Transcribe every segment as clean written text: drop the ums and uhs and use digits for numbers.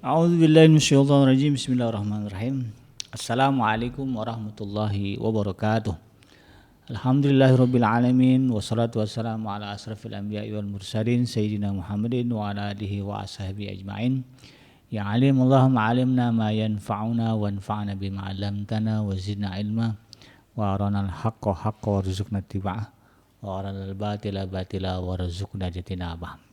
A'udzubillahi minasyaitonirrajim. Bismillahirrahmanirrahim. Assalamualaikum warahmatullahi wabarakatuh. Alhamdulillahirabbil alamin wassalatu wassalamu ala asrafil anbiya'i wal mursalin sayyidina Muhammadin wa ala alihi wa ashabihi ajmain. Ya alim Allahumma alimna ma yanfa'una wanfa'na bima 'allamtana wa zidna ilma wa aranal haqqa haqqa warzuqna ittiba'ah wa aranal batila batila warzuqna ijtinabah.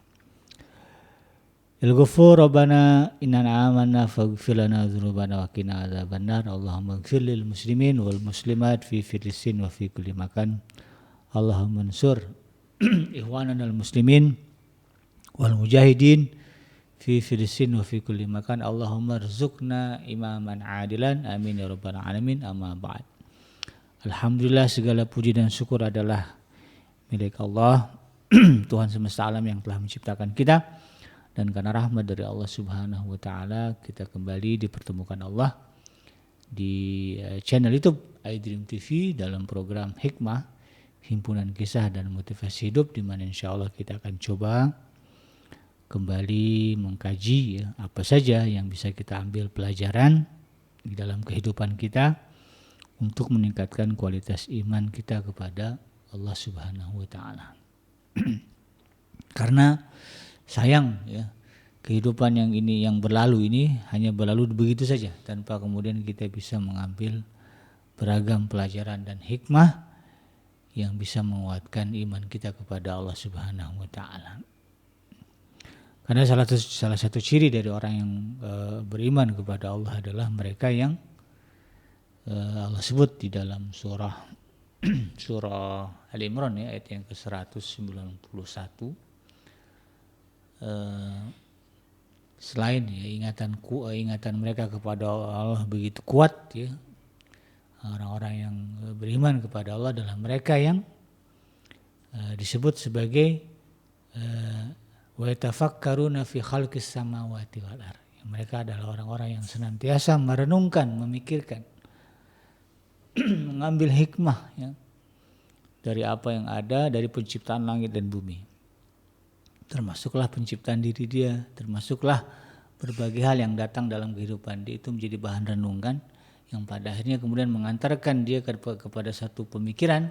Il-Ghafur Rabbana innana amanna faghfir lana dzunubana wa qina adzabannar. Allahumma ighfir lil muslimin wal muslimat fi Filistin wa fi kulli makan. Allahumma ansur ikhwanana al muslimin wal mujahidin fi Filistin wa fi kulli makan. Allahumma rzuqna imaman adilan. Amin ya rabbal alamin. Amma ba'd. Alhamdulillah, segala puji dan syukur adalah milik Allah Tuhan semesta alam yang telah menciptakan kita. Dan karena rahmat dari Allah Subhanahu wa taala, kita kembali dipertemukan Allah di channel YouTube iDream TV dalam program Hikmah, himpunan kisah dan motivasi hidup, di mana insyaallah kita akan coba kembali mengkaji apa saja yang bisa kita ambil pelajaran di dalam kehidupan kita untuk meningkatkan kualitas iman kita kepada Allah Subhanahu wa taala. Karena sayang ya, kehidupan yang berlalu ini hanya berlalu begitu saja tanpa kemudian kita bisa mengambil beragam pelajaran dan hikmah yang bisa menguatkan iman kita kepada Allah Subhanahu wa taala. Karena salah satu ciri dari orang yang beriman kepada Allah adalah mereka yang Allah sebut di dalam surah Al-Imran ya, ayat yang ke-191. Selain ya, ingatan mereka kepada Allah begitu kuat ya, orang-orang yang beriman kepada Allah adalah mereka yang disebut sebagai wa yatafakkaruna fi khalqis samawati wal ardh. Mereka adalah orang-orang yang senantiasa merenungkan, memikirkan, mengambil hikmah ya, dari apa yang ada, dari penciptaan langit dan bumi. Termasuklah penciptaan diri dia, termasuklah berbagai hal yang datang dalam kehidupan dia, itu menjadi bahan renungan yang pada akhirnya kemudian mengantarkan dia kepada satu pemikiran,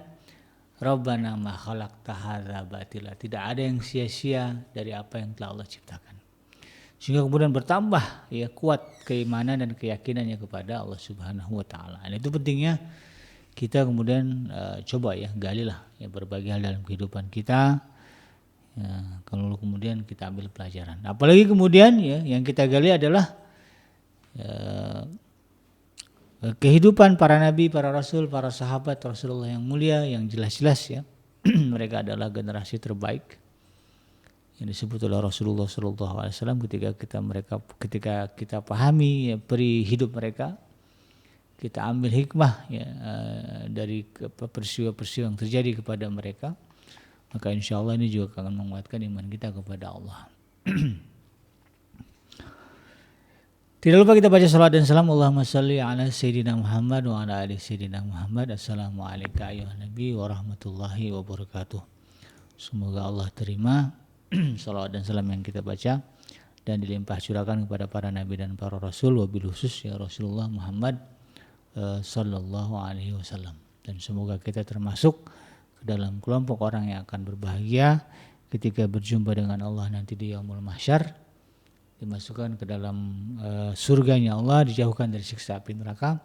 Rabbana ma khalaqta hadza batila, tidak ada yang sia-sia dari apa yang telah Allah ciptakan. Sehingga kemudian bertambah ya kuat keimanan dan keyakinannya kepada Allah Subhanahu wa taala. Dan itu pentingnya kita kemudian coba ya galilah ya berbagai hal dalam kehidupan kita. Ya, kalau kemudian kita ambil pelajaran, apalagi kemudian ya yang kita gali adalah kehidupan para nabi, para rasul, para sahabat Rasulullah yang mulia, yang jelas-jelas ya mereka adalah generasi terbaik yang disebut oleh Rasulullah SAW. Ketika kita pahami ya, peri hidup mereka, kita ambil hikmah ya dari peristiwa-peristiwa yang terjadi kepada mereka, maka insya Allah ini juga akan menguatkan iman kita kepada Allah. Tidak lupa kita baca salawat dan salam. Allahumma salli ala Sayyidina Muhammad wa ala ali Sayyidina Muhammad. Assalamualaikum ayuhan Nabi warahmatullahi wabarakatuh. Semoga Allah terima salawat dan salam yang kita baca dan dilimpah curahkan kepada para nabi dan para rasul, wabil khusus ya Rasulullah Muhammad sallallahu alaihi wasallam. Dan semoga kita termasuk ke dalam kelompok orang yang akan berbahagia ketika berjumpa dengan Allah nanti di yaumul mahsyar, dimasukkan ke dalam surganya Allah, dijauhkan dari siksa api neraka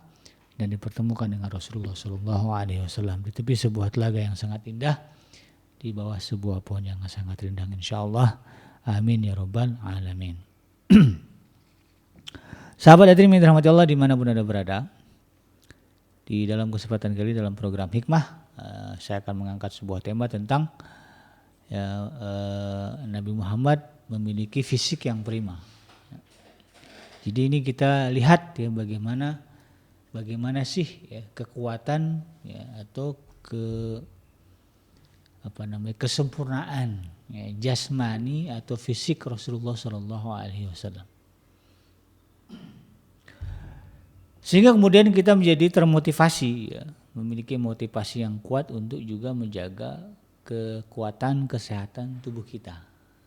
dan dipertemukan dengan Rasulullah sallallahu alaihi wasallam di tepi sebuah telaga yang sangat indah, di bawah sebuah pohon yang sangat rindang insyaallah. Amin ya rabbal alamin. Sahabat hadirin yang dirahmati Allah dimanapun Anda berada, di dalam kesempatan kali dalam program Hikmah, saya akan mengangkat sebuah tema tentang Nabi Muhammad memiliki fisik yang prima. Jadi ini kita lihat ya bagaimana sih ya, kekuatan ya, atau kesempurnaan ya, jasmani atau fisik Rasulullah Shallallahu Alaihi Wasallam. Sehingga kemudian kita menjadi termotivasi ya, memiliki motivasi yang kuat untuk juga menjaga kekuatan kesehatan tubuh kita.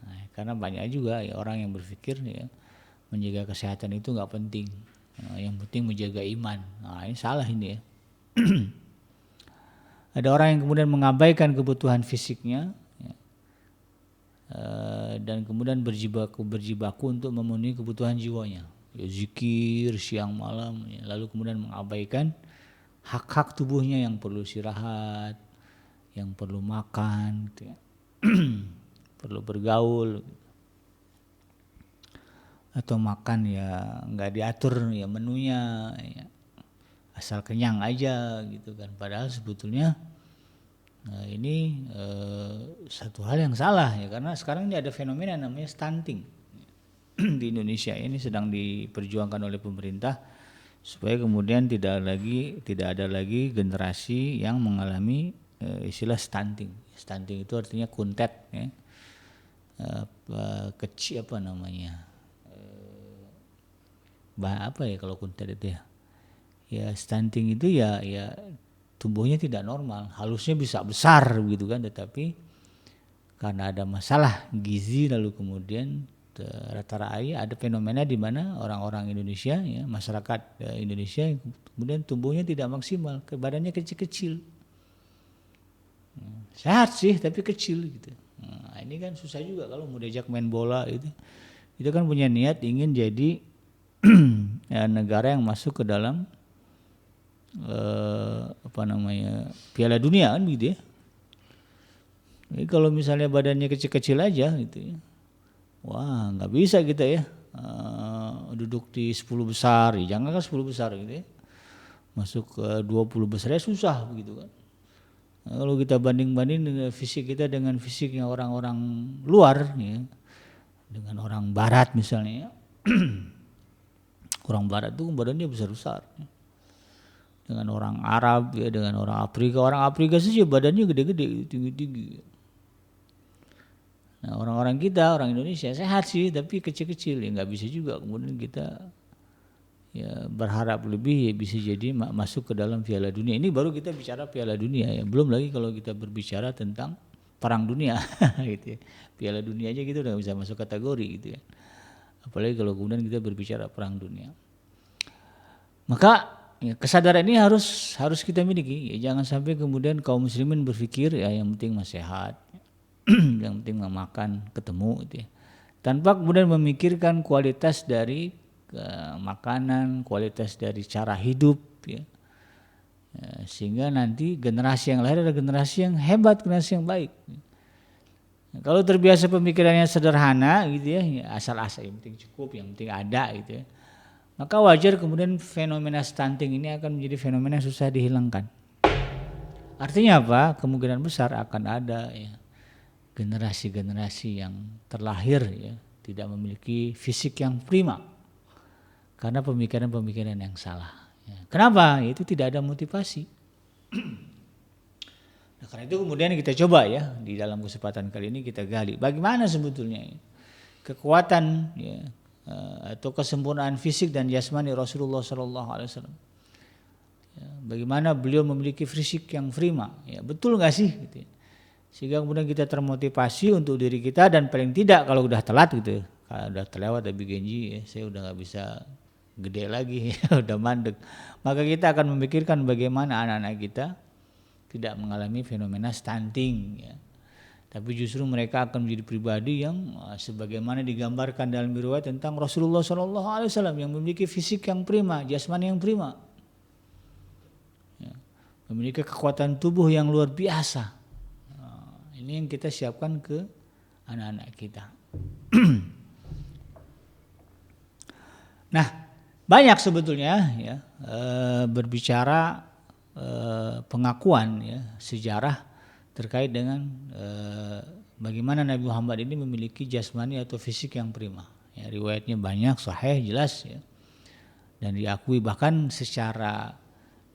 Nah, karena banyak juga ya orang yang berpikir ya menjaga kesehatan itu nggak penting. Yang penting menjaga iman. Nah, ini salah ini ya. Ada orang yang kemudian mengabaikan kebutuhan fisiknya ya, dan kemudian berjibaku untuk memenuhi kebutuhan jiwanya. Ya, zikir siang malam, ya, lalu kemudian mengabaikan hak-hak tubuhnya yang perlu istirahat, yang perlu makan, gitu ya. Perlu bergaul, atau makan ya nggak diatur ya menunya, ya. Asal kenyang aja gitu kan. Padahal sebetulnya ini satu hal yang salah ya, karena sekarang ini ada fenomena namanya stunting di Indonesia. Ini sedang diperjuangkan oleh pemerintah supaya kemudian tidak ada lagi generasi yang mengalami istilah stunting. Stunting itu artinya kuntet ya. Kecil apa namanya? Apa ya kalau kuntet itu ya? Ya stunting itu ya tumbuhnya tidak normal, halusnya bisa besar gitu kan, tetapi karena ada masalah gizi lalu kemudian rata-rata ada fenomena di mana orang-orang Indonesia ya, masyarakat Indonesia kemudian tumbuhnya tidak maksimal, badannya kecil-kecil. Sehat sih tapi kecil gitu. Nah, ini kan susah juga kalau mau diajak main bola itu kan punya niat ingin jadi ya, negara yang masuk ke dalam Piala Dunia kan gitu ya. Jadi kalau misalnya badannya kecil-kecil aja gitu ya, wah nggak bisa kita ya duduk di 10 besar, ya jangan kan 10 besar gitu ya, masuk ke 20 besar ya susah begitu kan. Nah, kalau kita banding-banding fisik kita dengan fisiknya orang-orang luar ya, dengan orang barat misalnya ya. Orang barat tuh badannya besar-besar ya. Dengan orang Arab ya, dengan orang Afrika saja badannya gede-gede, tinggi-tinggi. Nah, orang-orang kita, orang Indonesia sehat sih tapi kecil-kecil ya, nggak bisa juga kemudian kita ya berharap lebih ya bisa jadi masuk ke dalam Piala Dunia. Ini baru kita bicara Piala Dunia ya, belum lagi kalau kita berbicara tentang Perang Dunia gitu ya. Piala Dunia aja gitu udah bisa masuk kategori gitu ya. Apalagi kalau kemudian kita berbicara Perang Dunia. Maka ya, kesadaran ini harus kita miliki. Ya, jangan sampai kemudian kaum muslimin berpikir ya yang penting mah sehat, yang penting mah makan ketemu gitu ya. Tanpa kemudian memikirkan kualitas dari makanan, kualitas dari cara hidup ya. Sehingga nanti generasi yang lahir adalah generasi yang hebat, generasi yang baik. Kalau terbiasa pemikirannya sederhana gitu ya, asal-asal yang penting cukup, yang penting ada gitu ya. Maka wajar kemudian fenomena stunting ini akan menjadi fenomena yang susah dihilangkan. Artinya apa? Kemungkinan besar akan ada ya, generasi-generasi yang terlahir ya, tidak memiliki fisik yang prima karena pemikiran-pemikiran yang salah. Ya. Kenapa? Itu tidak ada motivasi. Nah, karena itu kemudian kita coba ya di dalam kesempatan kali ini kita gali bagaimana sebetulnya ya, kekuatan ya, atau kesempurnaan fisik dan jasmani Rasulullah SAW. Ya, bagaimana beliau memiliki fisik yang prima, ya betul nggak sih? Gitu ya. Sehingga kemudian kita termotivasi untuk diri kita dan paling tidak kalau udah telat gitu, kalau udah terlewat habis genji, ya, saya udah nggak bisa gede lagi, udah mandek. Maka kita akan memikirkan bagaimana anak-anak kita tidak mengalami fenomena stunting. Ya. Tapi justru mereka akan menjadi pribadi yang sebagaimana digambarkan dalam riwayat tentang Rasulullah SAW yang memiliki fisik yang prima, jasmani yang prima, ya, memiliki kekuatan tubuh yang luar biasa. Ini yang kita siapkan ke anak-anak kita. Nah, banyak sebetulnya ya berbicara pengakuan ya sejarah terkait dengan bagaimana Nabi Muhammad ini memiliki jasmani atau fisik yang prima. Ya, riwayatnya banyak, sahih, jelas ya. Dan diakui bahkan secara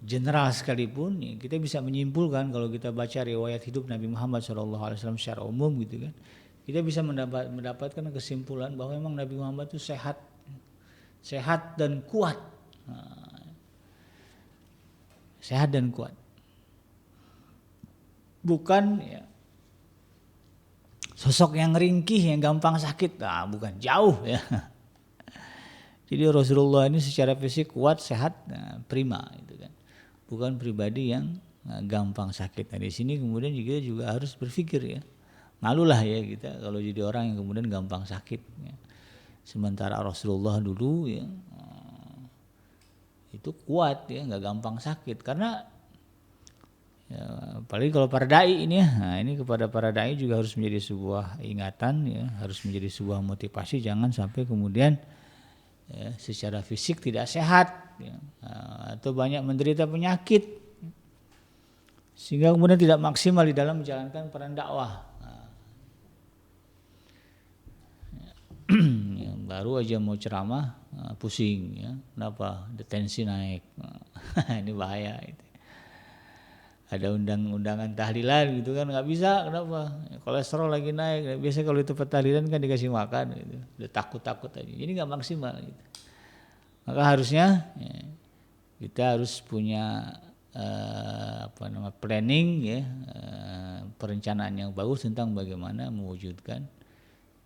general sekalipun ya, kita bisa menyimpulkan kalau kita baca riwayat hidup Nabi Muhammad SAW secara umum gitu kan. Kita bisa mendapatkan kesimpulan bahwa memang Nabi Muhammad itu sehat dan kuat. Sehat dan kuat. Bukan ya, sosok yang ringkih yang gampang sakit, bukan, jauh ya. Jadi Rasulullah ini secara fisik kuat, sehat, prima itu kan. Bukan pribadi yang gampang sakit. Nah di sini kemudian juga harus berpikir ya. Malulah ya kita kalau jadi orang yang kemudian gampang sakit ya. Sementara Rasulullah dulu ya itu kuat ya, nggak gampang sakit. Karena ya, apalagi kalau para dai ini ya. Nah, ini kepada para dai juga harus menjadi sebuah ingatan ya, harus menjadi sebuah motivasi, jangan sampai kemudian ya, secara fisik tidak sehat ya, atau banyak menderita penyakit sehingga kemudian tidak maksimal di dalam menjalankan peran dakwah. Yang baru aja mau ceramah pusing ya, kenapa? Tensi naik. Ini bahaya itu. Ada undangan tahlilan gitu kan nggak bisa, kenapa? Kolesterol lagi naik. Biasanya kalau itu tahlilan kan dikasih makan gitu. Udah takut aja. Jadi nggak maksimal gitu. Maka harusnya ya, kita harus punya planning ya, perencanaan yang bagus tentang bagaimana mewujudkan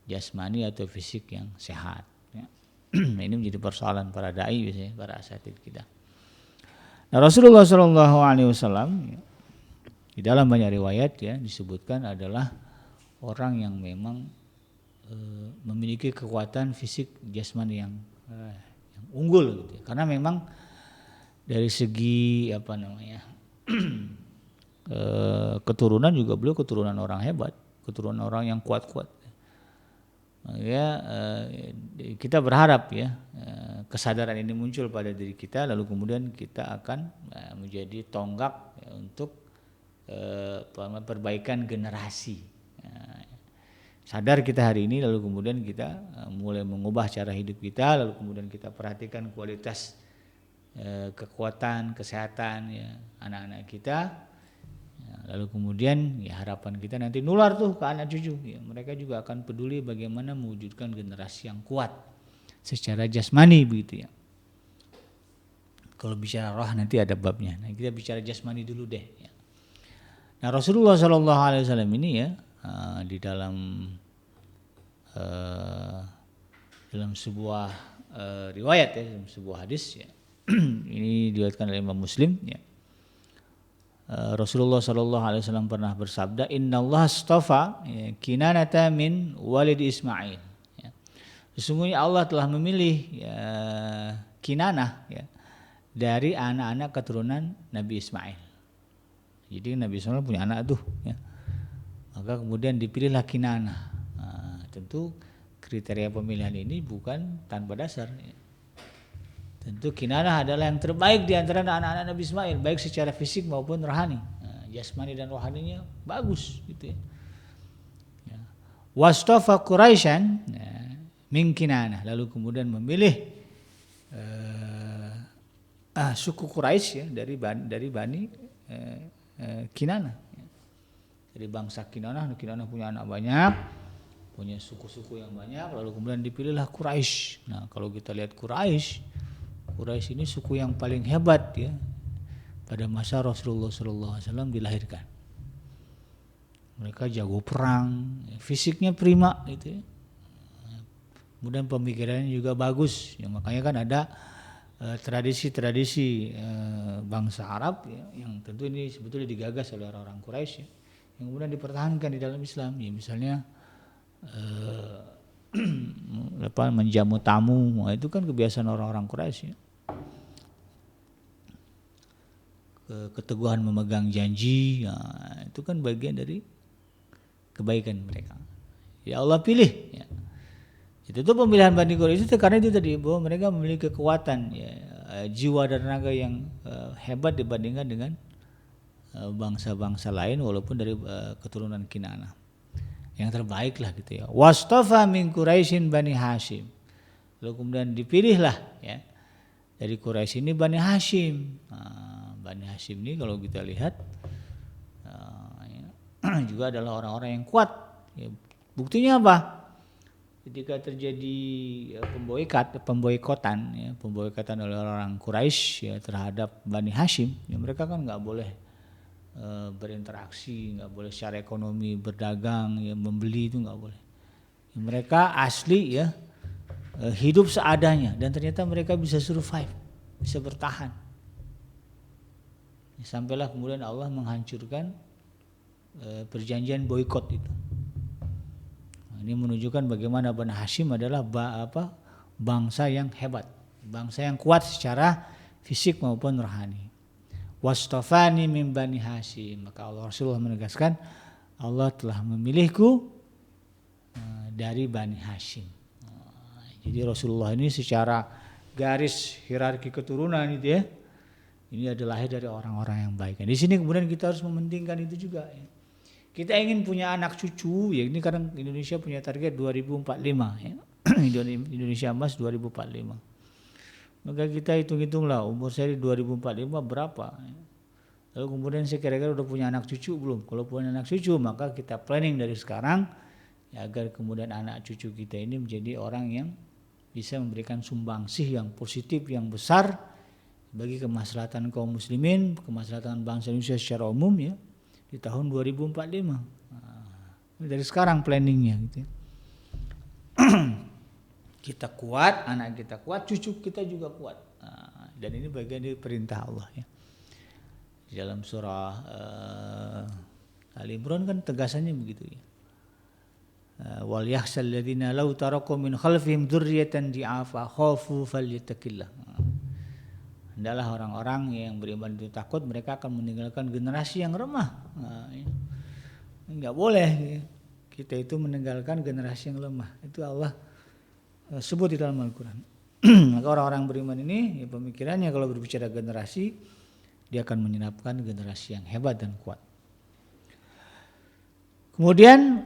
jasmani atau fisik yang sehat ya. Ini menjadi persoalan para dai biasanya, para asatid kita. Nah, Rasulullah SAW ya, di dalam banyak riwayat ya disebutkan adalah orang yang memang memiliki kekuatan fisik jasmani yang unggul gitu ya. Karena memang dari segi keturunan juga beliau keturunan orang hebat, keturunan orang yang kuat-kuat. Ya, kita berharap ya kesadaran ini muncul pada diri kita, lalu kemudian kita akan menjadi tonggak ya, untuk perbaikan generasi. Sadar kita hari ini, lalu kemudian kita mulai mengubah cara hidup kita, lalu kemudian kita perhatikan kualitas kekuatan, kesehatan ya anak-anak kita. Lalu kemudian ya harapan kita nanti nular tuh ke anak cucu ya, mereka juga akan peduli bagaimana mewujudkan generasi yang kuat secara jasmani begitu ya. Kalau bicara roh nanti ada babnya. Nah, kita bicara jasmani dulu deh ya. Nah, Rasulullah SAW ini ya di dalam sebuah riwayat ya, dalam sebuah hadis ya. Ini diriwayatkan oleh Imam Muslim ya. Rasulullah SAW pernah bersabda, Innallaha astafa ya, Kinanata min walid Ismail ya. Sesungguhnya Allah telah memilih ya, Kinanah ya, dari anak-anak keturunan Nabi Ismail. Jadi Nabi Ismail punya anak tuh ya. Maka kemudian dipilihlah Kinanah. Nah, tentu kriteria pemilihan ini bukan tanpa dasar ya. Tentu Kinanah adalah yang terbaik di antara anak-anak Nabi Ismail, baik secara fisik maupun rohani. Nah, jasmani dan rohaninya bagus gitu ya. Ya. Wastafa Quraisyan ya, min Kinanah, lalu kemudian memilih suku Quraisy ya dari Bani Kinanah. Ya. Dari bangsa Kinanah punya anak banyak, punya suku-suku yang banyak, lalu kemudian dipilihlah Quraisy. Nah, kalau kita lihat Quraisy ini suku yang paling hebat ya pada masa Rasulullah SAW dilahirkan. Mereka jago perang, fisiknya prima gitu ya. Kemudian pemikirannya juga bagus. Ya, makanya kan ada tradisi-tradisi bangsa Arab ya, yang tentu ini sebetulnya digagas oleh orang-orang Quraisy ya, yang kemudian dipertahankan di dalam Islam. Ya, misalnya menjamu tamu, nah, itu kan kebiasaan orang-orang Quraisy ya. Keteguhan memegang janji, nah, itu kan bagian dari kebaikan mereka. Ya Allah pilih. Ya. Itu tuh pemilihan Bani Quraisy itu karena itu tadi bahwa mereka memiliki kekuatan, ya, jiwa dan tenaga yang hebat dibandingkan dengan bangsa-bangsa lain walaupun dari keturunan Kinanah. Yang terbaik lah gitu ya. Wastafa min Quraisyin Bani Hashim. Lalu kemudian dipilihlah ya dari Quraisy ini Bani Hashim. Bani Hashim ini kalau kita lihat juga adalah orang-orang yang kuat. Ya, buktinya apa? Ketika terjadi pemboikotan oleh orang Quraisy ya, terhadap Bani Hashim, ya, mereka kan nggak boleh berinteraksi, nggak boleh secara ekonomi berdagang, ya, membeli itu nggak boleh. Ya, mereka asli ya hidup seadanya dan ternyata mereka bisa survive, bisa bertahan. Sampailah kemudian Allah menghancurkan perjanjian boikot itu. Ini menunjukkan bagaimana Bani Hashim adalah bangsa yang hebat, bangsa yang kuat secara fisik maupun rohani. Wastafani min Bani Hashim, maka Rasulullah menegaskan Allah telah memilihku dari Bani Hashim. Jadi Rasulullah ini secara garis hierarki keturunan itu ya, ini adalah lahir dari orang-orang yang baik. Di sini kemudian kita harus mementingkan itu juga. Ya. Kita ingin punya anak cucu, ya ini karena Indonesia punya target 2045, ya. Indonesia emas 2045. Maka kita hitung-hitunglah umur saya di 2045 berapa. Ya. Lalu kemudian saya kira-kira udah punya anak cucu belum? Kalau punya anak cucu maka kita planning dari sekarang ya, agar kemudian anak cucu kita ini menjadi orang yang bisa memberikan sumbangsih yang positif, yang besar bagi kemaslahatan kaum muslimin, kemaslahatan bangsa Indonesia secara umum ya. Di tahun 2045. Dari sekarang planningnya gitu ya. Kita kuat, anak kita kuat, cucu kita juga kuat. Dan ini bagian dari perintah Allah ya. Di dalam surah Al-Imran kan tegasannya begitu ya. Wal yakhshal ladzina law taraku min khalfihim dzurriyyatan di'afa khafu falyattaqillah. Adalah orang-orang yang beriman itu takut mereka akan meninggalkan generasi yang lemah. Enggak boleh kita itu meninggalkan generasi yang lemah. Itu Allah sebut di dalam Al-Quran. Maka orang-orang beriman ini ya, pemikirannya kalau berbicara generasi dia akan menyenapkan generasi yang hebat dan kuat. Kemudian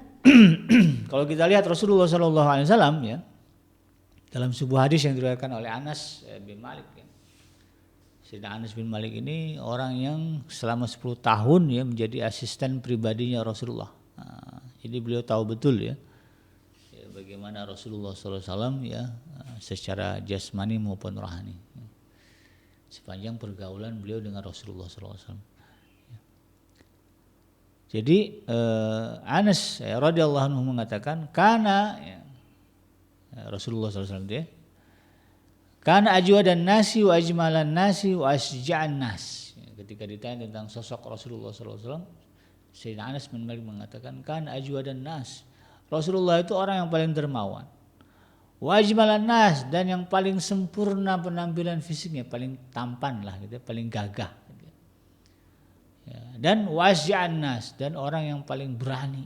kalau kita lihat Rasulullah SAW ya dalam sebuah hadis yang diriwayatkan oleh Anas bin Malik ya. Sayyidina Anas bin Malik ini orang yang selama 10 tahun ya menjadi asisten pribadinya Rasulullah. Jadi beliau tahu betul ya bagaimana Rasulullah SAW ya secara jasmani maupun rohani. Sepanjang pergaulan beliau dengan Rasulullah SAW. Jadi Anas radhiyallahu anhu mengatakan karena ya, Rasulullah SAW dia karena ajwadan nasi wa ajmalan nasi wa asja'an nas. Ketika ditanya tentang sosok Rasulullah SAW, Sayyidina Anas bin Malik mengatakan karena ajwadan nas. Rasulullah itu orang yang paling dermawan. Wa ajmalan nas, dan yang paling sempurna penampilan fisiknya, paling tampan lah gitu, paling gagah. Gitu. Ya, dan wa asja'an nas, dan orang yang paling berani.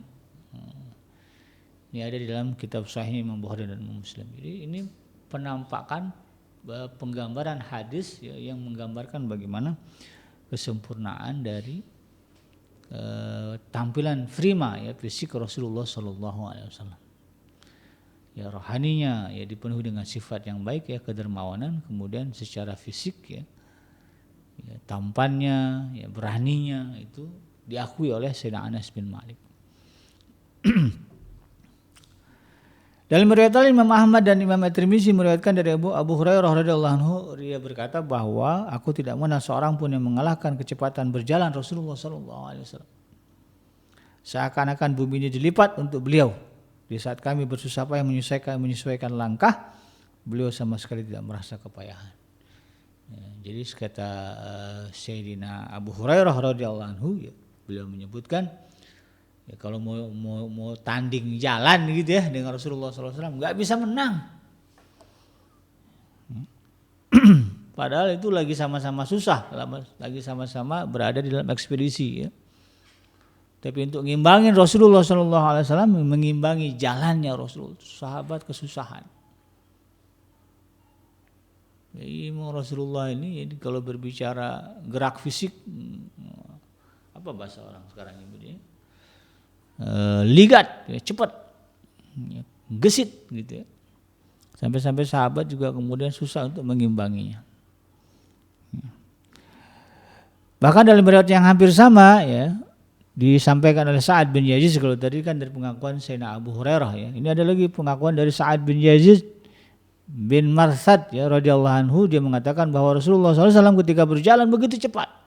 Ini ada di dalam kitab Sahih Imam Bukhari dan Muslim. Jadi ini penampakan penggambaran hadis ya, yang menggambarkan bagaimana kesempurnaan dari tampilan prima ya fisik Rasulullah SAW. Ya rohaninya ya dipenuhi dengan sifat yang baik ya kedermawanan, kemudian secara fisik ya tampannya ya beraninya itu diakui oleh Sayyidina Anas bin Malik. Dalam riwayat Imam Ahmad dan Imam At-Tirmizi meriwayatkan dari Abu Hurairah radhiyallahu anhu, dia berkata bahwa aku tidak mengenal seorang pun yang mengalahkan kecepatan berjalan Rasulullah SAW. Seakan-akan bumi ini dilipat untuk beliau. Di saat kami bersusah payah menyesuaikan langkah, beliau sama sekali tidak merasa kepayahan. Ya, jadi kata Sayyidina Abu Hurairah radhiyallahu anhu, ya, beliau menyebutkan ya kalau mau tanding jalan gitu ya dengan Rasulullah SAW nggak bisa menang. Padahal itu lagi sama-sama susah, lagi sama-sama berada di dalam ekspedisi ya. Tapi untuk mengimbangin Rasulullah SAW, mengimbangi jalannya Rasulullah, sahabat kesusahan. Jadi Rasulullah ini kalau berbicara gerak fisik, apa bahasa orang sekarang ini? Ligat, ya, cepat, ya, gesit gitu ya. Sampai-sampai sahabat juga kemudian susah untuk mengimbanginya. Bahkan dalam riwayat yang hampir sama ya disampaikan oleh Sa'ad bin Yazid, kalau tadi kan dari pengakuan Sayyidina Abu Hurairah ya. Ini ada lagi pengakuan dari Sa'ad bin Yazid bin Marsad ya radhiyallahu anhu, dia mengatakan bahwa Rasulullah SAW ketika berjalan begitu cepat.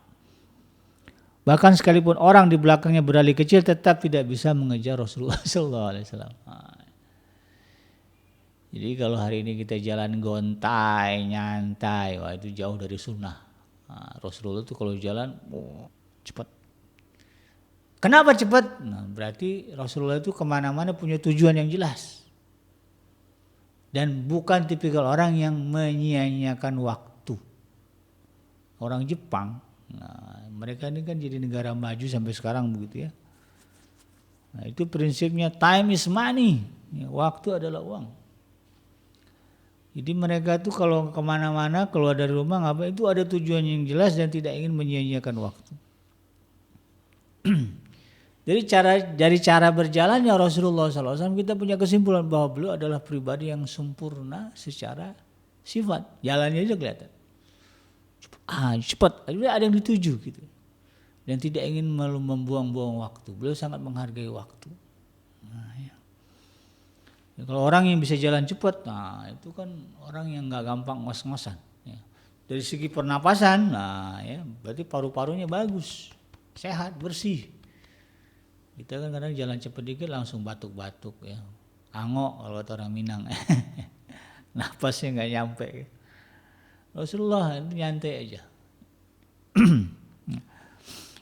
Bahkan sekalipun orang di belakangnya berlari kecil tetap tidak bisa mengejar Rasulullah SAW. Jadi kalau hari ini kita jalan gontai, nyantai, wah itu jauh dari sunnah. Rasulullah itu kalau jalan cepat. Kenapa cepat? Nah, berarti Rasulullah itu kemana-mana punya tujuan yang jelas. Dan bukan tipikal orang yang menyia-nyiakan waktu. Orang Jepang, nah, mereka ini kan jadi negara maju sampai sekarang begitu ya. Nah, itu prinsipnya time is money, ya, waktu adalah uang. Jadi mereka tuh kalau kemana-mana keluar dari rumah ngapain itu ada tujuan yang jelas dan tidak ingin menyia-nyiakan waktu. Jadi dari cara berjalannya Rasulullah SAW kita punya kesimpulan bahwa beliau adalah pribadi yang sempurna secara sifat. Jalannya aja kelihatan. Cepat, ada yang dituju gitu. Dan tidak ingin membuang-buang waktu. Beliau sangat menghargai waktu. Nah, ya. Kalau orang yang bisa jalan cepat, nah itu kan orang yang nggak gampang ngos-ngosan. Ya. Dari segi pernapasan, nah ya berarti paru-parunya bagus, sehat, bersih. Kita kan kadang jalan cepat dikit langsung batuk-batuk ya, angok kalau kata orang Minang, napasnya nggak nyampe. Rasulullah itu nyantai aja.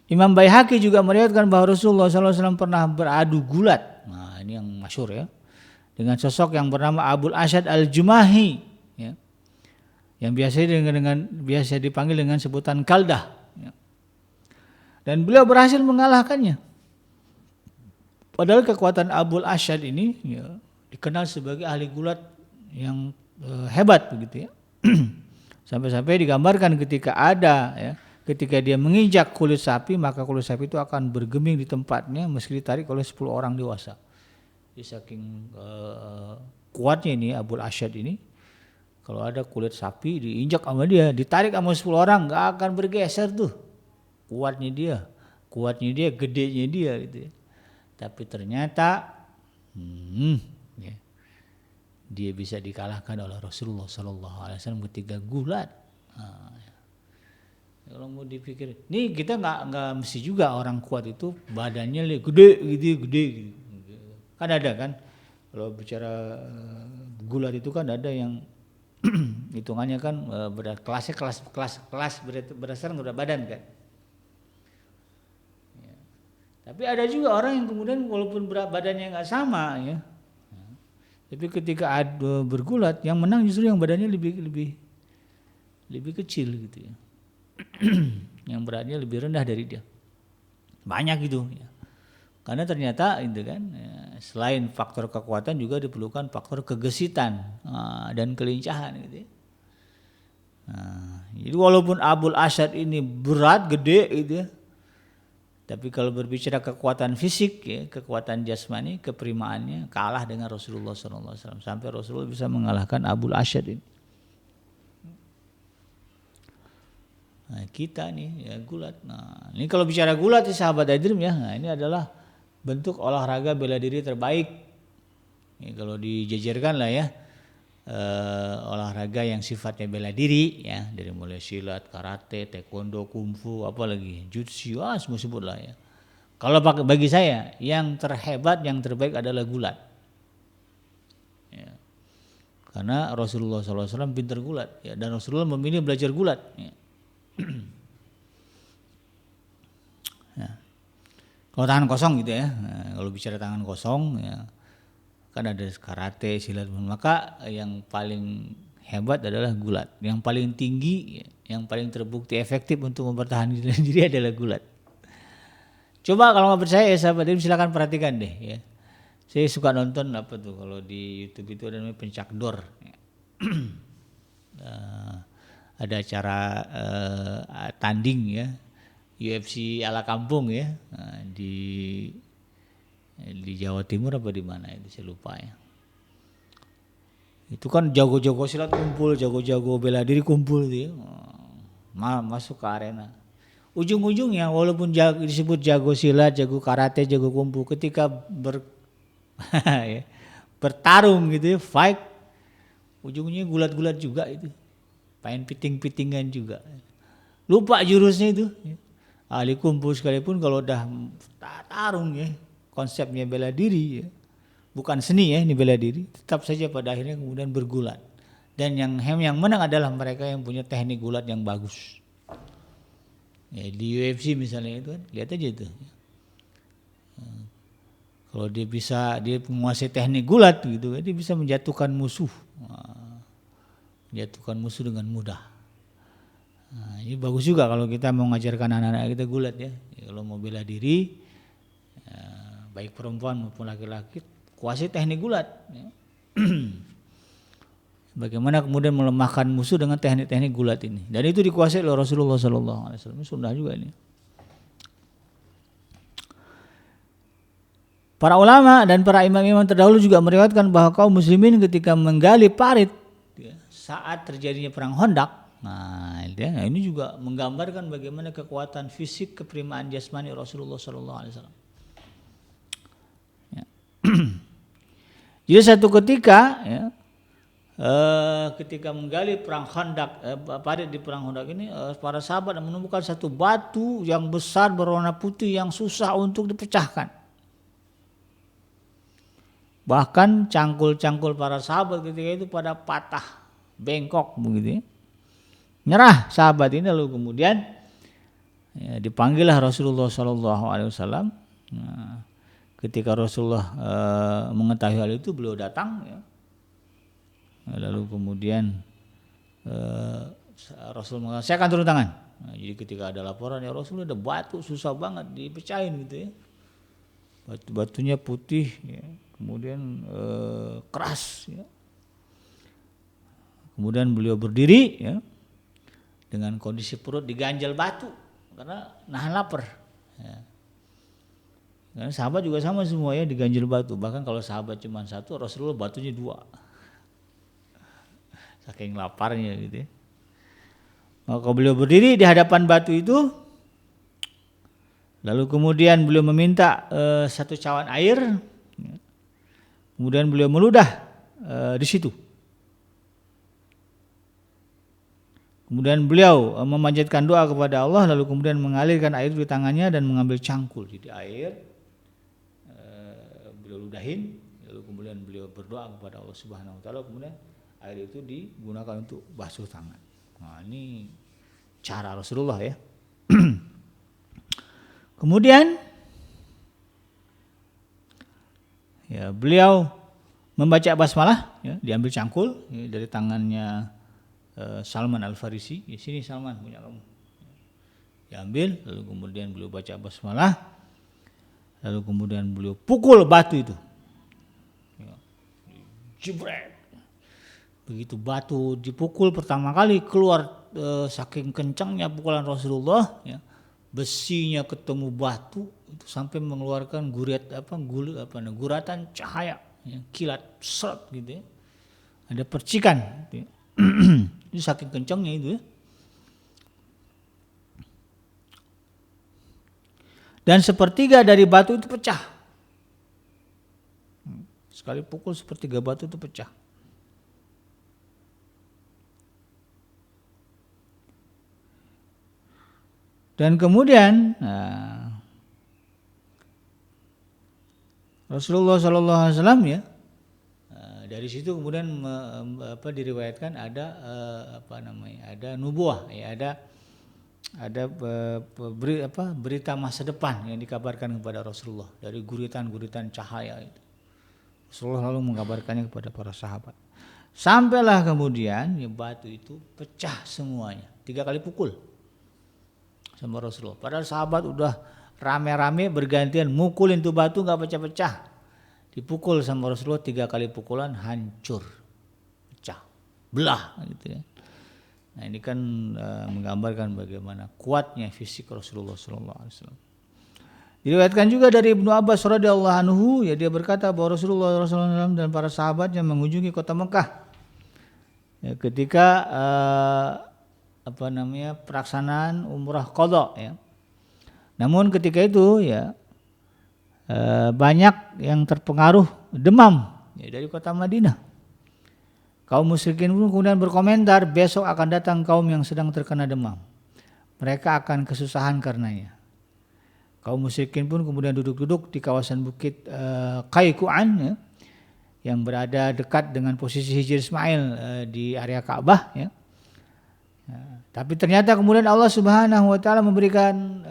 Imam Baihaqi juga meriwayatkan bahwa Rasulullah SAW pernah beradu gulat. Nah ini yang masyhur ya, dengan sosok yang bernama Abul Asyad Al-Jumahi, ya, yang biasa dipanggil dengan sebutan Kaldah. Ya. Dan beliau berhasil mengalahkannya. Padahal kekuatan Abul Asyad ini ya, dikenal sebagai ahli gulat yang hebat begitu ya. Sampai-sampai digambarkan ketika dia menginjak kulit sapi, maka kulit sapi itu akan bergeming di tempatnya meski ditarik oleh 10 orang dewasa. Jadi saking kuatnya ini Abul Asyad ini, kalau ada kulit sapi diinjak sama dia, ditarik sama 10 orang nggak akan bergeser tuh. Kuatnya dia, gedenya dia gitu ya. Tapi ternyata ya, dia bisa dikalahkan oleh Rasulullah SAW ketika gulat. Nah, ya. Kalau mau dipikir, nih kita nggak mesti juga orang kuat itu badannya gede gitu. Kan ada kan, kalau bicara gulat itu kan ada yang hitungannya kan kelas berdasarkan berat badan kan. Tapi ada juga orang yang kemudian walaupun berat badannya nggak sama ya, tapi ketika ada bergulat yang menang justru yang badannya lebih kecil gitu ya, yang beratnya lebih rendah dari dia, banyak gitu ya. Karena ternyata itu kan ya, selain faktor kekuatan juga diperlukan faktor kegesitan dan kelincahan gitu ya. Nah, jadi walaupun Abul Asyad ini berat gede gitu ya, tapi kalau berbicara kekuatan fisik, ya, kekuatan jasmani, keprimaannya kalah dengan Rasulullah SAW. Sampai Rasulullah bisa mengalahkan Abul Asyad ini. Nah, kita nih ya gulat. Nah, ini kalau bicara gulat sahabat Adrim ya, nah, ini adalah bentuk olahraga bela diri terbaik. Ini kalau dijajarkan lah ya, olahraga yang sifatnya bela diri ya, dari mulai silat, karate, taekwondo, kungfu, apalagi jutsu, semua sebutlah ya. Kalau bagi saya yang terhebat, yang terbaik adalah gulat. Ya. Karena Rasulullah SAW pintar gulat ya, dan Rasulullah memilih belajar gulat. Ya. Ya. Kalau tangan kosong gitu ya, nah, kalau bicara tangan kosong ya, kan ada karate, silat, maka yang paling hebat adalah gulat. Yang paling tinggi, yang paling terbukti efektif untuk mempertahankan diri adalah gulat. Coba kalau nggak percaya ya sahabat, silakan perhatikan deh ya. Saya suka nonton apa tuh kalau di YouTube itu ada namanya pencak dor. Ada acara tanding ya, UFC ala kampung ya, di Jawa Timur apa di mana itu saya lupa ya. Itu kan jago-jago silat kumpul, jago-jago bela diri kumpul gitu ya. Masuk ke arena. Ujung-ujungnya walaupun disebut jago silat, jago karate, jago kumpul, ketika bertarung gitu ya, fight, ujungnya gulat-gulat juga itu. Main piting-pitingan juga. Lupa jurusnya itu. Ahli kumpul sekalipun kalau udah tarung ya, konsepnya bela diri ya, bukan seni ya, ini bela diri, tetap saja pada akhirnya kemudian bergulat. Dan yang menang adalah mereka yang punya teknik gulat yang bagus. Ya, di UFC misalnya itu kan, lihat aja itu. Kalau dia menguasai teknik gulat gitu, dia bisa menjatuhkan musuh. Menjatuhkan musuh dengan mudah. Nah, ini bagus juga kalau kita mau mengajarkan anak-anak kita gulat ya. Kalau mau bela diri, baik perempuan maupun laki-laki, kuasai teknik gulat. Ya. Bagaimana kemudian melemahkan musuh dengan teknik-teknik gulat ini. Dan itu dikuasai oleh Rasulullah SAW. Ini sunnah juga ini. Para ulama dan para imam-imam terdahulu juga meriwayatkan bahwa kaum muslimin ketika menggali parit saat terjadinya perang Khandaq. Nah, ini juga menggambarkan bagaimana kekuatan fisik, keprimaan jasmani Rasulullah SAW. Ya. Jadi satu ketika, ya, ketika menggali perang Khandaq, parit di perang Khandaq ini, para sahabat menemukan satu batu yang besar berwarna putih yang susah untuk dipecahkan. Bahkan cangkul-cangkul para sahabat ketika itu pada patah, bengkok begitu ya. Nyerah sahabat ini, lalu kemudian ya, dipanggillah Rasulullah SAW. Nah, ketika Rasulullah mengetahui hal itu, beliau datang ya. Lalu kemudian Rasul mengatakan, saya akan turun tangan. Nah, jadi ketika ada laporan, ya Rasulullah ada batu susah banget dipecahin gitu ya. Batunya putih ya. Kemudian keras ya. Kemudian beliau berdiri ya, dengan kondisi perut diganjal batu karena nahan lapar ya. Karena sahabat juga sama semua ya, diganjal batu. Bahkan kalau sahabat cuma satu, Rasulullah batunya 2 saking laparnya gitu ya. Maka beliau berdiri di hadapan batu itu, lalu kemudian beliau meminta 1 cawan air ya. Kemudian beliau meludah di situ. Kemudian beliau memanjatkan doa kepada Allah, lalu kemudian mengalirkan air di tangannya dan mengambil cangkul. Jadi air beliau ludahin, lalu kemudian beliau berdoa kepada Allah Subhanahu Wa Taala. Kemudian air itu digunakan untuk basuh tangan. Nah, ini cara Rasulullah ya. Kemudian ya, beliau membaca basmalah ya, diambil cangkul ya, dari tangannya Salman Al-Farisi. Di sini Salman punya kamu. Diambil, lalu kemudian beliau baca basmalah, lalu kemudian beliau pukul batu itu. Ya, jebret. Begitu batu dipukul pertama kali, keluar saking kencangnya pukulan Rasulullah ya, besinya ketemu batu itu sampai mengeluarkan guratan cahaya ya, kilat seret gitu ya. Ada percikan gitu ya. Itu saking kencangnya itu ya. Dan sepertiga dari batu itu pecah. Sekali pukul sepertiga batu itu pecah. Dan kemudian Rasulullah SAW ya, dari situ kemudian diriwayatkan ada ada nubuah ya, ada berita masa depan yang dikabarkan kepada Rasulullah dari guritan-guritan cahaya itu. Rasulullah lalu mengabarkannya kepada para sahabat. Sampailah kemudian ya, batu itu pecah semuanya, 3 kali pukul sama Rasulullah. Padahal sahabat udah rame-rame bergantian mukulin tuh batu, nggak pecah-pecah. Dipukul sama Rasulullah 3 kali pukulan, hancur, pecah, belah gitu ya. Nah ini kan menggambarkan bagaimana kuatnya fisik Rasulullah SAW. Diriwayatkan juga dari Ibnu Abbas radhiyallahu anhu ya, dia berkata bahwa Rasulullah SAW dan para sahabatnya mengunjungi kota Mekah ya, ketika pelaksanaan umrah qadha ya. Namun ketika itu ya banyak yang terpengaruh demam ya, dari kota Madinah. Kaum musyrikin pun kemudian berkomentar, besok akan datang kaum yang sedang terkena demam. Mereka akan kesusahan karenanya. Kaum musyrikin pun kemudian duduk-duduk di kawasan bukit Qayquan ya, yang berada dekat dengan posisi Hijr Ismail di area Ka'bah ya. Tapi ternyata kemudian Allah Subhanahu wa taala memberikan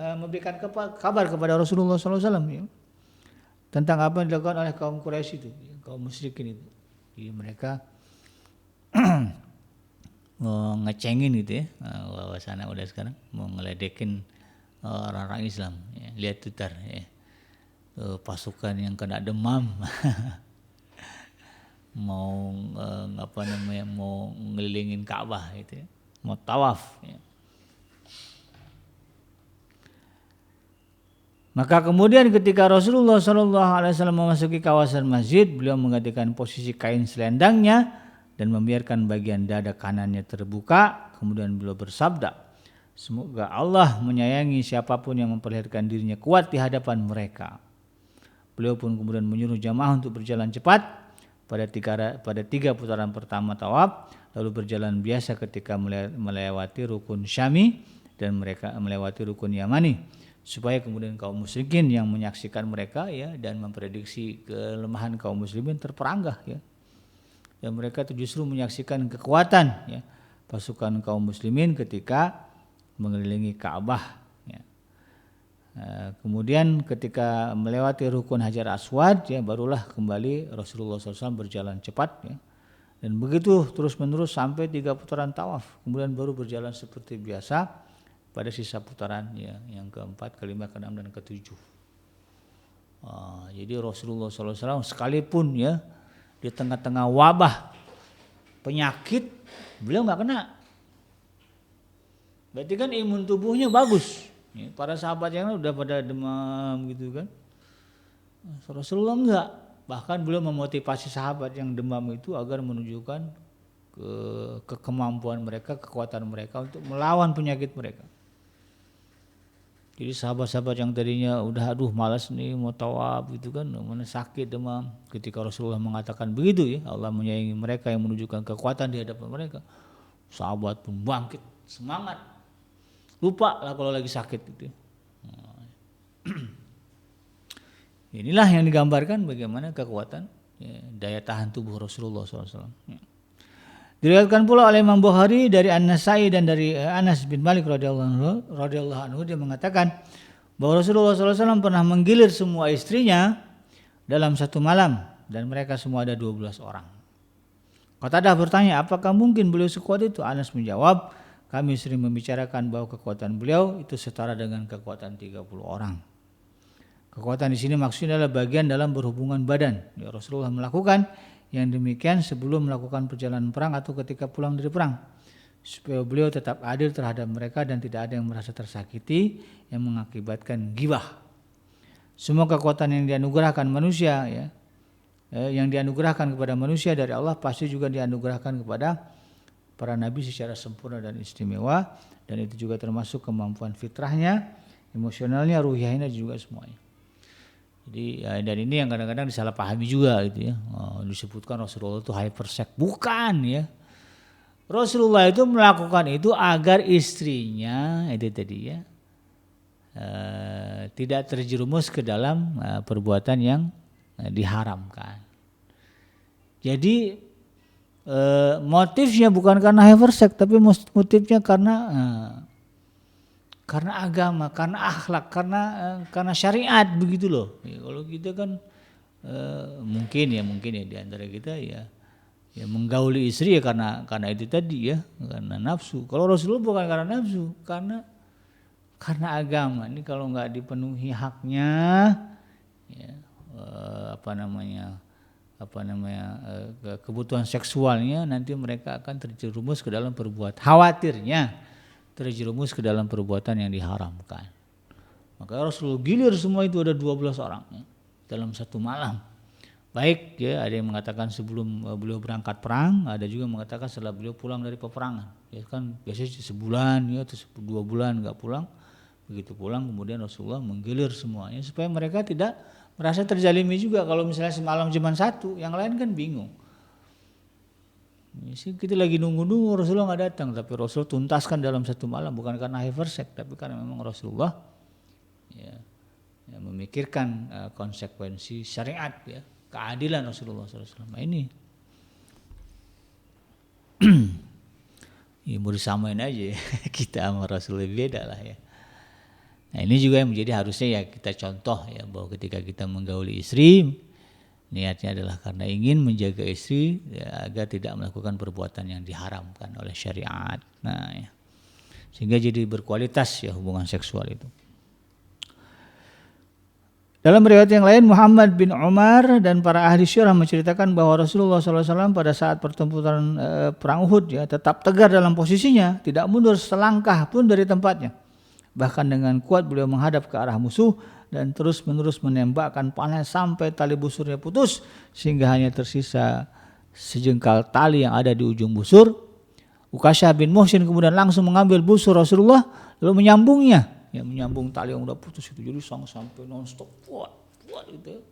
kabar kepada Rasulullah SAW ya, tentang apa yang dilakukan oleh kaum Quraisy itu, kaum musyrikin itu. Jadi mereka mau ngecengin gitu ya, wahana udah sekarang mau ngeledekin orang-orang Islam ya. Lihat Twitter ya. Pasukan yang kena demam mau mau ngelilingin Ka'bah gitu ya, mau tawaf ya. Maka kemudian ketika Rasulullah SAW memasuki kawasan masjid, beliau menggantikan posisi kain selendangnya dan membiarkan bagian dada kanannya terbuka. Kemudian beliau bersabda, semoga Allah menyayangi siapapun yang memperlihatkan dirinya kuat di hadapan mereka. Beliau pun kemudian menyuruh jamaah untuk berjalan cepat pada 3 putaran pertama tawaf, lalu berjalan biasa ketika melewati rukun Syami dan mereka melewati rukun Yamani, supaya kemudian kaum musyrikin yang menyaksikan mereka ya dan memprediksi kelemahan kaum muslimin terperanggah ya. Dan mereka itu justru menyaksikan kekuatan ya pasukan kaum muslimin ketika mengelilingi Ka'bah ya. Kemudian ketika melewati rukun Hajar Aswad ya, barulah kembali Rasulullah SAW berjalan cepat ya. Dan begitu terus menerus sampai 3 putaran tawaf, kemudian baru berjalan seperti biasa pada sisa putaran ya, yang keempat, kelima, keenam, dan ketujuh. Jadi Rasulullah SAW sekalipun ya di tengah-tengah wabah penyakit, beliau nggak kena. Berarti kan imun tubuhnya bagus. Ya, para sahabat yang udah pada demam gitu kan. Rasulullah enggak. Bahkan beliau memotivasi sahabat yang demam itu agar menunjukkan kemampuan mereka, kekuatan mereka untuk melawan penyakit mereka. Jadi sahabat-sahabat yang tadinya udah malas nih mau tawaf gitu kan, mana sakit demam, ketika Rasulullah mengatakan begitu ya, Allah menyayangi mereka yang menunjukkan kekuatan di hadapan mereka, sahabat pun bangkit semangat, lupa lah kalau lagi sakit gitu. Inilah yang digambarkan bagaimana kekuatan ya, daya tahan tubuh Rasulullah SAW. Ya. Diriwayatkan pula oleh Imam Bukhari dari An-Nasai dan dari Anas bin Malik radhiyallahu anhu, dia mengatakan bahwa Rasulullah SAW pernah menggilir semua istrinya dalam satu malam dan mereka semua ada 12 orang. Qatadah bertanya, apakah mungkin beliau sekuat itu? Anas menjawab, kami sering membicarakan bahwa kekuatan beliau itu setara dengan kekuatan 30 orang. Kekuatan di sini maksudnya adalah bagian dalam berhubungan badan. Ya, Rasulullah melakukan yang demikian sebelum melakukan perjalanan perang atau ketika pulang dari perang, supaya beliau tetap adil terhadap mereka dan tidak ada yang merasa tersakiti yang mengakibatkan ghibah. Semua kekuatan yang dianugerahkan manusia ya, yang dianugerahkan kepada manusia dari Allah pasti juga dianugerahkan kepada para nabi secara sempurna dan istimewa, dan itu juga termasuk kemampuan fitrahnya, emosionalnya, ruhiyahnya juga semuanya. Jadi dan ini yang kadang-kadang disalahpahami juga gitu ya. Disebutkan Rasulullah itu hypersek, bukan ya. Rasulullah itu melakukan itu agar istrinya itu tadi ya tidak terjerumus ke dalam perbuatan yang diharamkan. Jadi motifnya bukan karena hypersek, tapi motifnya karena agama, karena akhlak, karena syariat begitu loh. Ya, kalau kita kan mungkin ya di antara kita ya menggauli istri ya karena itu tadi ya, karena nafsu. Kalau Rasulullah bukan karena nafsu, karena agama. Ini kalau nggak dipenuhi haknya, ya, kebutuhan seksualnya, nanti mereka akan terjerumus ke dalam khawatirnya terjerumus ke dalam perbuatan yang diharamkan. Maka Rasulullah gilir semua itu ada 12 orang ya, dalam satu malam. Baik ya, ada yang mengatakan sebelum beliau berangkat perang, ada juga mengatakan setelah beliau pulang dari peperangan. Ya kan biasanya sebulan ya atau 2 bulan enggak pulang. Begitu pulang kemudian Rasulullah menggilir semuanya supaya mereka tidak merasa terzalimi juga. Kalau misalnya semalam cuma satu, yang lain kan bingung. Kita lagi nunggu Rasulullah nggak datang, tapi Rasul tuntaskan dalam satu malam, bukan karena hypersek, tapi karena memang Rasulullah ya memikirkan konsekuensi syariat ya, keadilan Rasulullah SAW. Ini ya mau disamain aja ya. Kita sama Rasulullah beda lah ya. Nah ini juga yang menjadi harusnya ya kita contoh ya, bahwa ketika kita menggauli istri, niatnya adalah karena ingin menjaga istri ya, agar tidak melakukan perbuatan yang diharamkan oleh syariat. Nah ya, sehingga jadi berkualitas ya hubungan seksual itu. Dalam riwayat yang lain, Muhammad bin Umar dan para ahli sirah menceritakan bahwa Rasulullah SAW pada saat pertempuran perang Uhud ya tetap tegar dalam posisinya, tidak mundur selangkah pun dari tempatnya. Bahkan dengan kuat beliau menghadap ke arah musuh dan terus-menerus menembakkan panah sampai tali busurnya putus sehingga hanya tersisa sejengkal tali yang ada di ujung busur. Ukasyah bin Muhsin kemudian langsung mengambil busur Rasulullah lalu menyambungnya. Ya, menyambung tali yang udah putus itu, jadi sampai nonstop kuat gitu.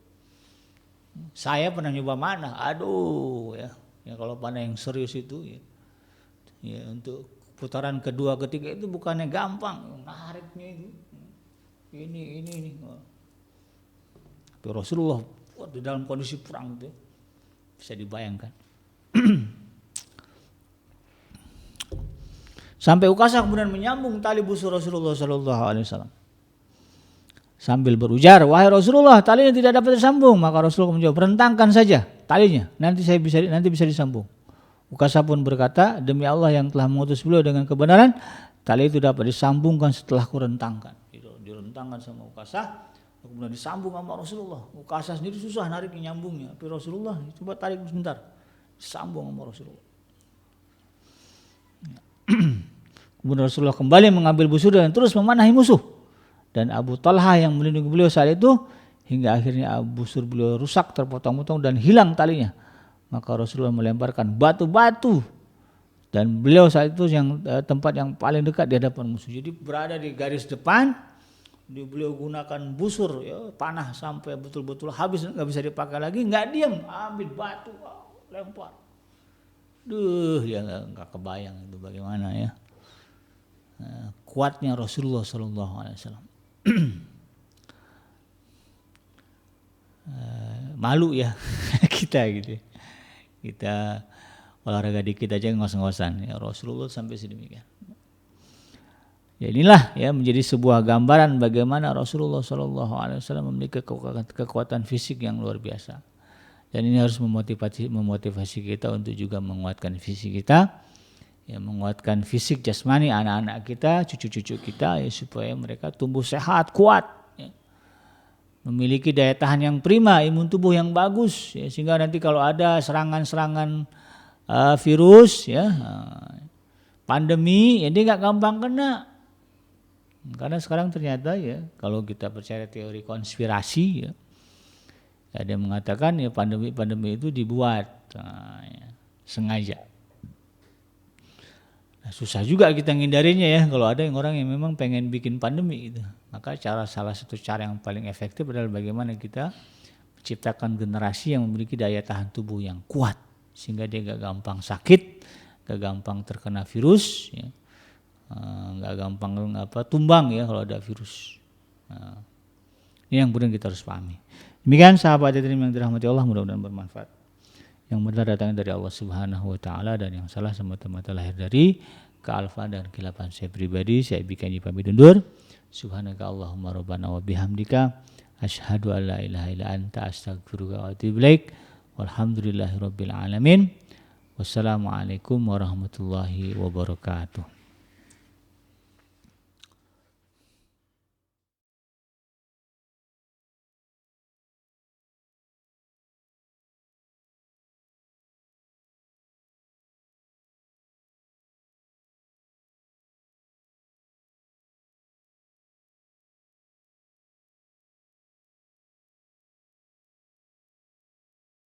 Saya pernah nyoba mana, aduh ya kalau panah yang serius itu ya untuk putaran kedua ketiga itu bukannya gampang, nariknya itu ini. Tapi Rasulullah kuat di dalam kondisi perang itu bisa dibayangkan. Sampai Ukasah kemudian menyambung tali busur Rasulullah SAW sambil berujar, wahai Rasulullah, talinya tidak dapat disambung. Maka Rasulullah menjawab, rentangkan saja talinya, nanti bisa disambung. Ukasah pun berkata, demi Allah yang telah mengutus beliau dengan kebenaran, tali itu dapat disambungkan setelah kurentangkan. Direntangkan sama Ukasah, kemudian disambung sama Rasulullah. Ukasah sendiri susah nariknya, nyambungnya, tapi Rasulullah coba tarik sebentar, disambung sama Rasulullah. Kemudian Rasulullah kembali mengambil busur dan terus memanahi musuh. Dan Abu Talha yang melindungi beliau saat itu, hingga akhirnya busur beliau rusak, terpotong-potong dan hilang talinya. Maka Rasulullah melemparkan batu-batu dan beliau saat itu yang tempat yang paling dekat di hadapan musuh. Jadi berada di garis depan, beliau gunakan busur ya, panah sampai betul-betul habis, nggak bisa dipakai lagi, nggak diam, ambil batu, lempar. Ya nggak kebayang itu bagaimana ya kuatnya Rasulullah SAW. Malu ya kita gitu. Kita olahraga dikit aja ngos-ngosan ya, Rasulullah sampai sedemikian. Ya inilah ya menjadi sebuah gambaran bagaimana Rasulullah SAW memiliki kekuatan fisik yang luar biasa. Dan ini harus memotivasi kita untuk juga menguatkan fisik kita, ya, menguatkan fisik jasmani anak-anak kita, cucu-cucu kita, ya, supaya mereka tumbuh sehat, kuat, ya. Memiliki daya tahan yang prima, imun tubuh yang bagus, ya, sehingga nanti kalau ada serangan-serangan virus, ya, pandemi, ya, dia nggak gampang kena. Karena sekarang ternyata ya kalau kita percaya teori konspirasi, ya, ada yang mengatakan ya pandemi itu dibuat ya, sengaja. Nah, susah juga kita ngindarinya ya kalau ada orang yang memang pengen bikin pandemi itu. Maka salah satu cara yang paling efektif adalah bagaimana kita menciptakan generasi yang memiliki daya tahan tubuh yang kuat sehingga dia gak gampang sakit, gak gampang terkena virus, ya, gak gampang tumbang ya kalau ada virus. Nah, ini yang kemudian kita harus pahami. Demikian sahabat hadirin yang dirahmati Allah, mudah-mudahan bermanfaat. Yang benar datangnya dari Allah Subhanahu wa taala dan yang salah semata-mata lahir dari kealfaan dan khilafan saya pribadi. Saya bikin pamit undur. Subhanaka Allahumma rabbana wa bihamdika asyhadu an la ilaha illa anta astaghfiruka wa atubu ilaik. Walhamdulillahirabbil alamin. Wassalamualaikum warahmatullahi wabarakatuh.